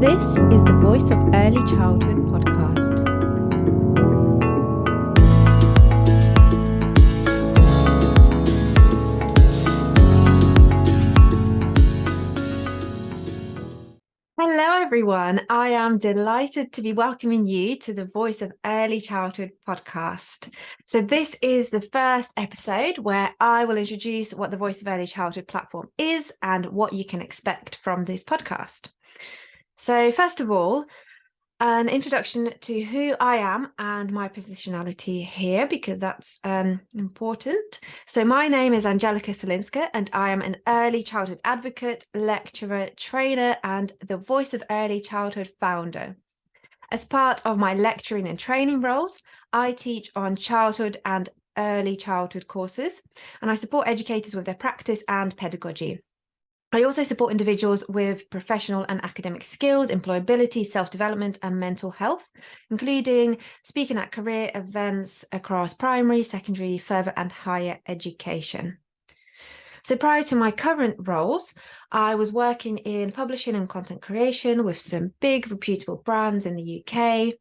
This is the Voice of Early Childhood podcast. Hello, everyone. I am delighted to be welcoming you to the Voice of Early Childhood podcast. So this is the first episode where I will introduce what the Voice of Early Childhood platform is and what you can expect from this podcast. So first of all, an introduction to who I am and my positionality here, because that's important. So my name is Angelika Solinska, and I am an early childhood advocate, lecturer, trainer, and the Voice of Early Childhood founder. As part of my lecturing and training roles, I teach on childhood and early childhood courses, and I support educators with their practice and pedagogy. I also support individuals with professional and academic skills, employability, self-development, and mental health, including speaking at career events across primary, secondary, further and higher education. So prior to my current roles, I was working in publishing and content creation with some big reputable brands in the UK.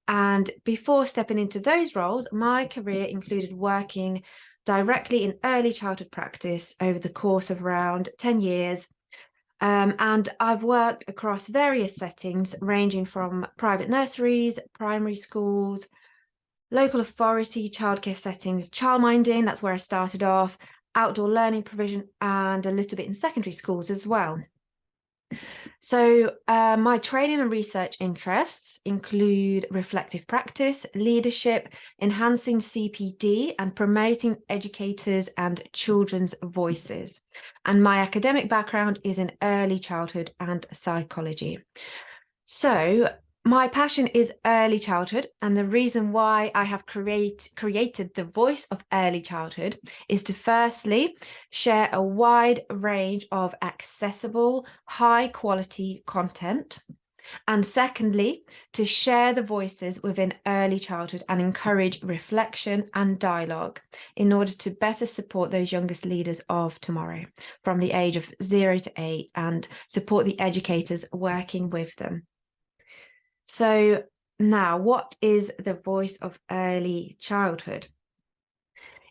And before stepping into those roles, my career included working directly in early childhood practice over the course of around 10 years. And I've worked across various settings, ranging from private nurseries, primary schools, local authority, childcare settings, childminding, that's where I started off, outdoor learning provision, and a little bit in secondary schools as well. So my training and research interests include reflective practice, leadership, enhancing CPD, and promoting educators and children's voices. And my academic background is in early childhood and psychology. So my passion is early childhood, and the reason why I have created the Voice of Early Childhood is to firstly share a wide range of accessible, high-quality content, and secondly, to share the voices within early childhood and encourage reflection and dialogue in order to better support those youngest leaders of tomorrow from the age of 0 to 8 and support the educators working with them. So now, what is the Voice of Early Childhood?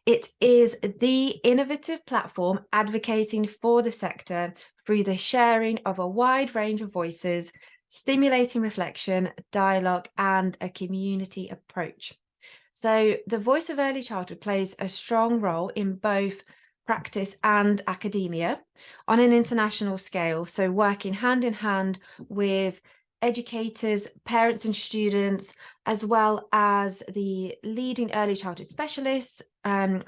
It is the innovative platform advocating for the sector through the sharing of a wide range of voices, stimulating reflection, dialogue, and a community approach. So the Voice of Early Childhood plays a strong role in both practice and academia on an international scale, so working hand in hand with educators, parents and students, as well as the leading early childhood specialists,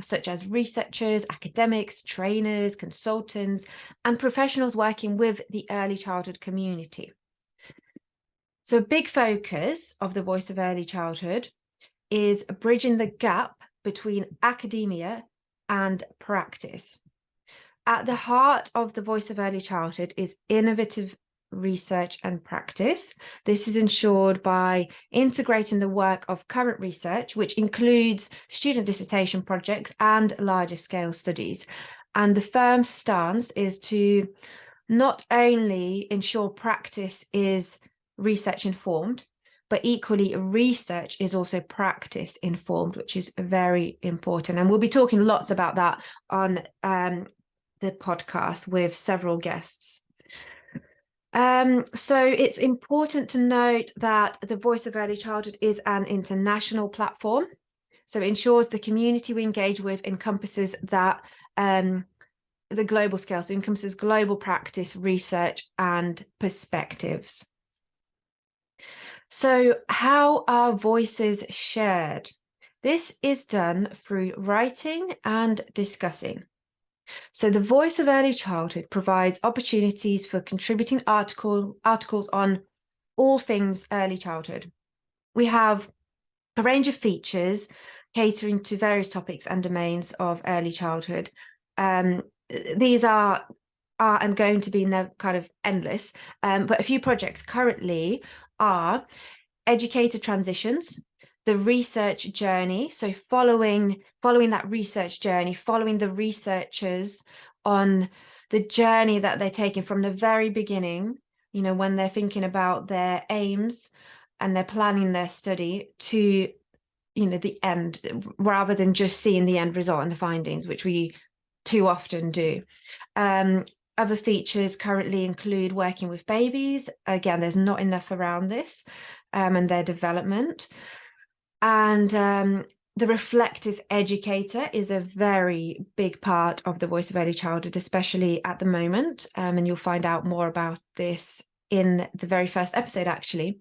such as researchers, academics, trainers, consultants, and professionals working with the early childhood community. So a big focus of the Voice of Early Childhood is bridging the gap between academia and practice. At the heart of the Voice of Early Childhood is innovative research and practice. This is ensured by integrating the work of current research, which includes student dissertation projects and larger scale studies. And the firm's stance is to not only ensure practice is research informed, but equally research is also practice informed, which is very important. And we'll be talking lots about that on the podcast with several guests. So it's important to note that the Voice of Early Childhood is an international platform. So it ensures the community we engage with encompasses that the global scale, so encompasses global practice, research, and perspectives. So how are voices shared? This is done through writing and discussing. So the Voice of Early Childhood provides opportunities for contributing articles on all things early childhood. We have a range of features catering to various topics and domains of early childhood. These are and going to be kind of endless, but a few projects currently are educator transitions, the research journey, so following that research journey, following the researchers on the journey that they're taking from the very beginning when they're thinking about their aims and they're planning their study to, the end, rather than just seeing the end result and the findings, which we too often do. Other features currently include working with babies. Again, there's not enough around this and their development. And the reflective educator is a very big part of the Voice of Early Childhood, especially at the moment. And you'll find out more about this in the very first episode, actually.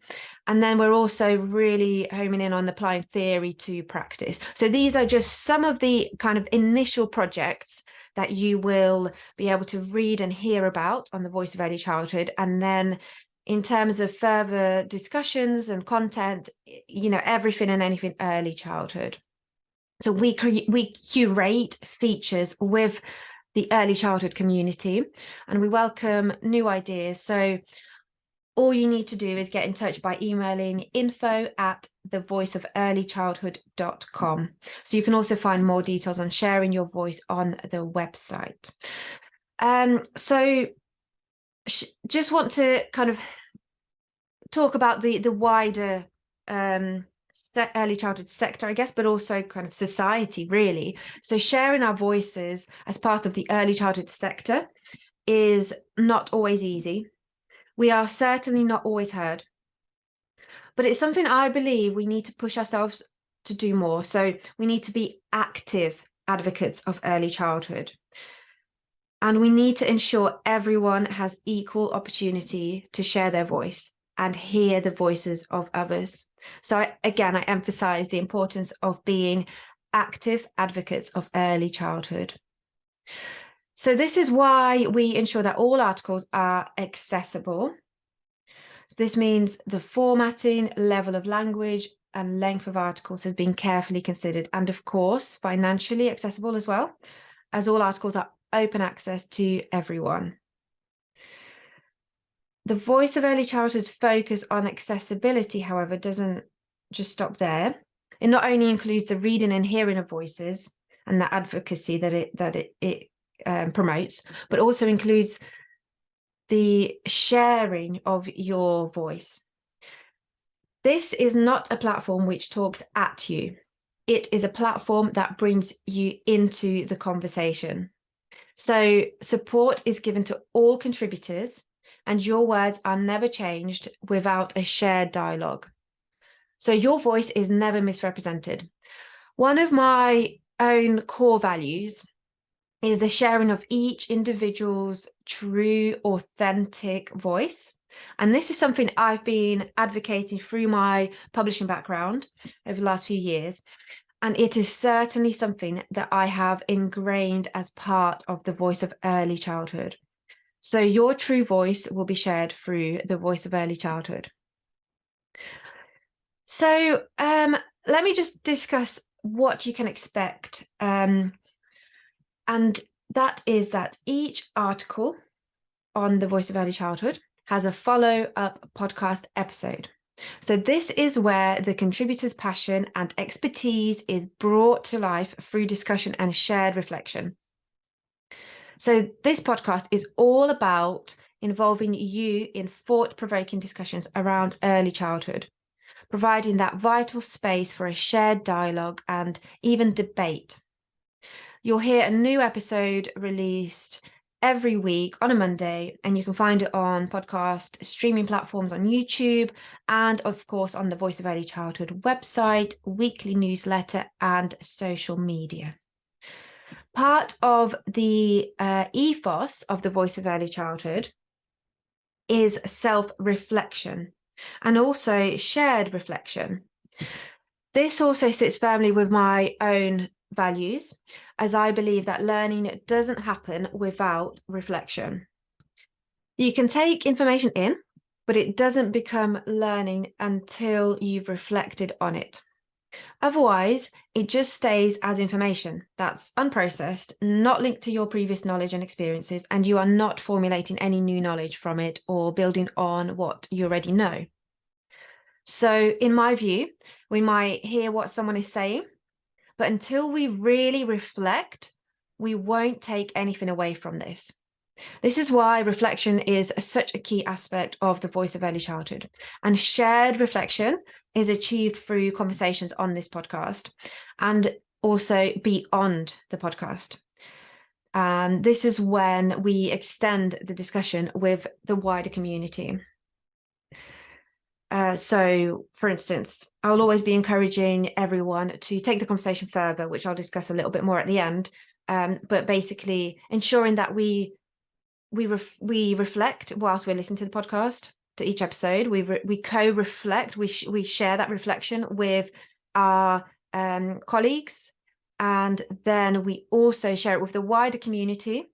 And then we're also really homing in on applying theory to practice. So these are just some of the kind of initial projects that you will be able to read and hear about on the Voice of Early Childhood. And then in terms of further discussions and content, everything and anything early childhood. So we curate features with the early childhood community, and we welcome new ideas. So all you need to do is get in touch by emailing info@thevoiceoferlychildhood.com. So you can also find more details on sharing your voice on the website. So just want to kind of talk about the wider early childhood sector, I guess, but also kind of society, really. So sharing our voices as part of the early childhood sector is not always easy. We are certainly not always heard, but it's something I believe we need to push ourselves to do more. So we need to be active advocates of early childhood. And we need to ensure everyone has equal opportunity to share their voice and hear the voices of others. So I emphasize the importance of being active advocates of early childhood. So this is why we ensure that all articles are accessible. So this means the formatting, level of language, and length of articles has been carefully considered, and of course, financially accessible as well, as all articles are open access to everyone. The Voice of Early Childhood's focus on accessibility, however, doesn't just stop there. It not only includes the reading and hearing of voices and the advocacy that it promotes, but also includes the sharing of your voice. This is not a platform which talks at you. It is a platform that brings you into the conversation. So support is given to all contributors, and your words are never changed without a shared dialogue. So your voice is never misrepresented. One of my own core values is the sharing of each individual's true, authentic voice. And this is something I've been advocating through my publishing background over the last few years. And it is certainly something that I have ingrained as part of the Voice of Early Childhood. So your true voice will be shared through the Voice of Early Childhood. So let me just discuss what you can expect. And that is that each article on the Voice of Early Childhood has a follow-up podcast episode. So this is where the contributor's passion and expertise is brought to life through discussion and shared reflection. So this podcast is all about involving you in thought-provoking discussions around early childhood, providing that vital space for a shared dialogue and even debate. You'll hear a new episode released every week on a Monday, and you can find it on podcast streaming platforms on YouTube, and of course on the Voice of Early Childhood website, weekly newsletter, and social media. Part of the ethos of the Voice of Early Childhood is self-reflection and also shared reflection. This also sits firmly with my own values, as I believe that learning doesn't happen without reflection. You can take information in, but it doesn't become learning until you've reflected on it. Otherwise, it just stays as information that's unprocessed, not linked to your previous knowledge and experiences, and you are not formulating any new knowledge from it or building on what you already know. So in my view, we might hear what someone is saying, but until we really reflect, we won't take anything away from this. This is why reflection is such a key aspect of the voice of early childhood. And shared reflection is achieved through conversations on this podcast and also beyond the podcast. And this is when we extend the discussion with the wider community. So, for instance, I'll always be encouraging everyone to take the conversation further, which I'll discuss a little bit more at the end. But basically ensuring that we reflect whilst we're listening to the podcast, to each episode. We co-reflect. We share that reflection with our colleagues, and then we also share it with the wider community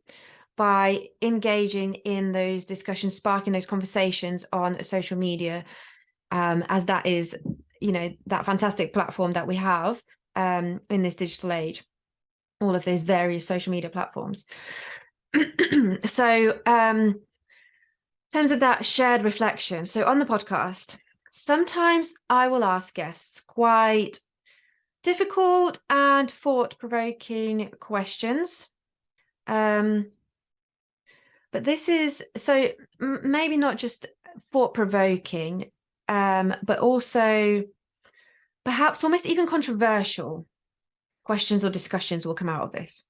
by engaging in those discussions, sparking those conversations on social media, as that is, that fantastic platform that we have in this digital age, all of these various social media platforms. So in terms of that shared reflection, so on the podcast, sometimes I will ask guests quite difficult and thought-provoking questions. But this is so maybe not just thought-provoking, but also perhaps almost even controversial questions or discussions will come out of this.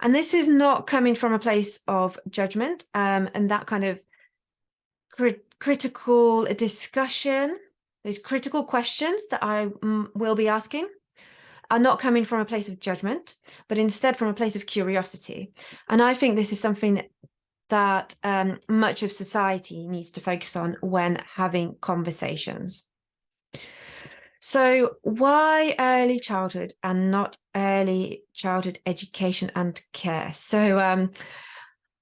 And this is not coming from a place of judgment, and that kind of critical discussion, those critical questions that I will be asking are not coming from a place of judgment, but instead from a place of curiosity. And I think this is something that much of society needs to focus on when having conversations. So why early childhood and not early childhood education and care? So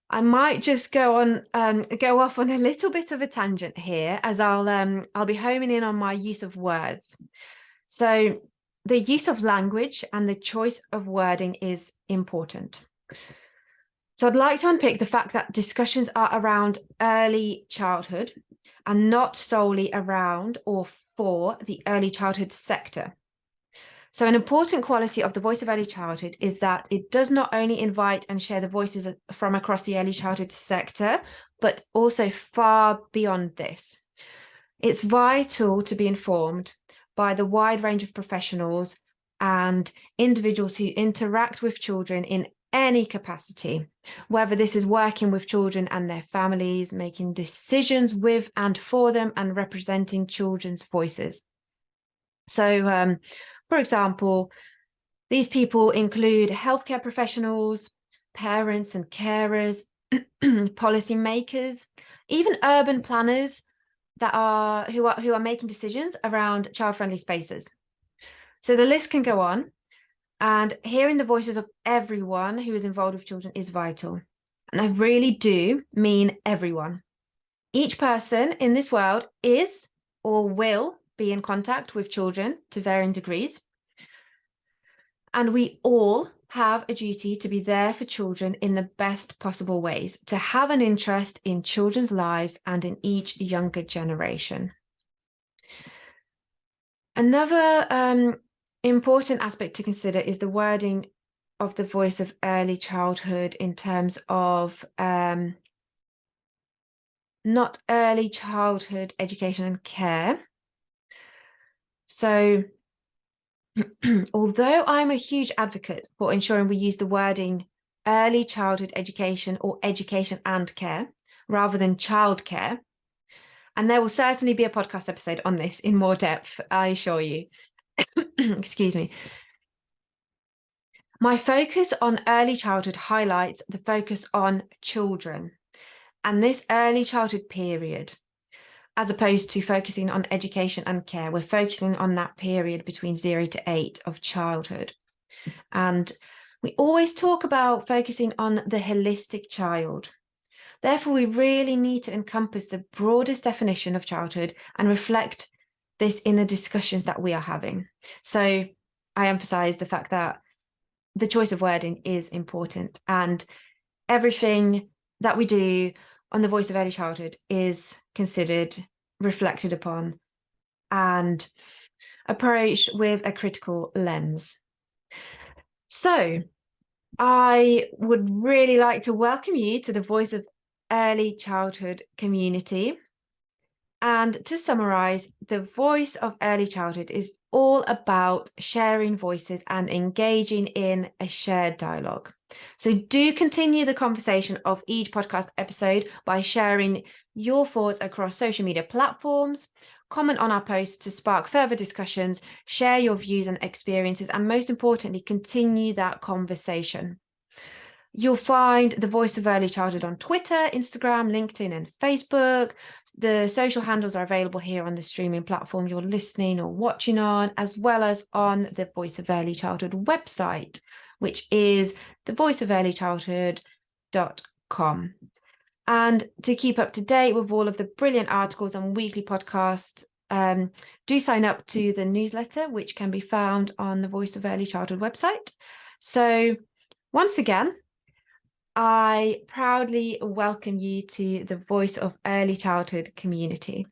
I might just go off on a little bit of a tangent here, as I'll be homing in on my use of words. So the use of language and the choice of wording is important. So I'd like to unpick the fact that discussions are around early childhood and not solely around or for the early childhood sector. So an important quality of the voice of early childhood is that it does not only invite and share the voices from across the early childhood sector, but also far beyond this. It's vital to be informed by the wide range of professionals and individuals who interact with children in any capacity, whether this is working with children and their families, making decisions with and for them, and representing children's voices. So, for example, these people include healthcare professionals, parents and carers, policymakers, even urban planners who are making decisions around child-friendly spaces. So the list can go on. And hearing the voices of everyone who is involved with children is vital. And I really do mean everyone. Each person in this world is or will be in contact with children to varying degrees. And we all have a duty to be there for children in the best possible ways, to have an interest in children's lives and in each younger generation. Another important aspect to consider is the wording of the voice of early childhood in terms of not early childhood education and care. So although I'm a huge advocate for ensuring we use the wording early childhood education or education and care rather than childcare, and there will certainly be a podcast episode on this in more depth, I assure you. Excuse me. My focus on early childhood highlights the focus on children and this early childhood period, as opposed to focusing on education and care. We're focusing on that period between 0 to 8 of childhood. And we always talk about focusing on the holistic child. Therefore, we really need to encompass the broadest definition of childhood and reflect this in the discussions that we are having. So I emphasize the fact that the choice of wording is important, and everything that we do on the voice of early childhood is considered, reflected upon, and approached with a critical lens. So I would really like to welcome you to the Voice of Early Childhood community. And to summarize, the Voice of Early Childhood is all about sharing voices and engaging in a shared dialogue. So do continue the conversation of each podcast episode by sharing your thoughts across social media platforms, comment on our posts to spark further discussions, share your views and experiences, and most importantly, continue that conversation. You'll find the Voice of Early Childhood on Twitter, Instagram, LinkedIn, and Facebook. The social handles are available here on the streaming platform you're listening or watching on, as well as on the Voice of Early Childhood website, which is thevoiceofearlychildhood.com. And to keep up to date with all of the brilliant articles and weekly podcasts, do sign up to the newsletter, which can be found on the Voice of Early Childhood website. So once again, I proudly welcome you to the Voice of Early Childhood community.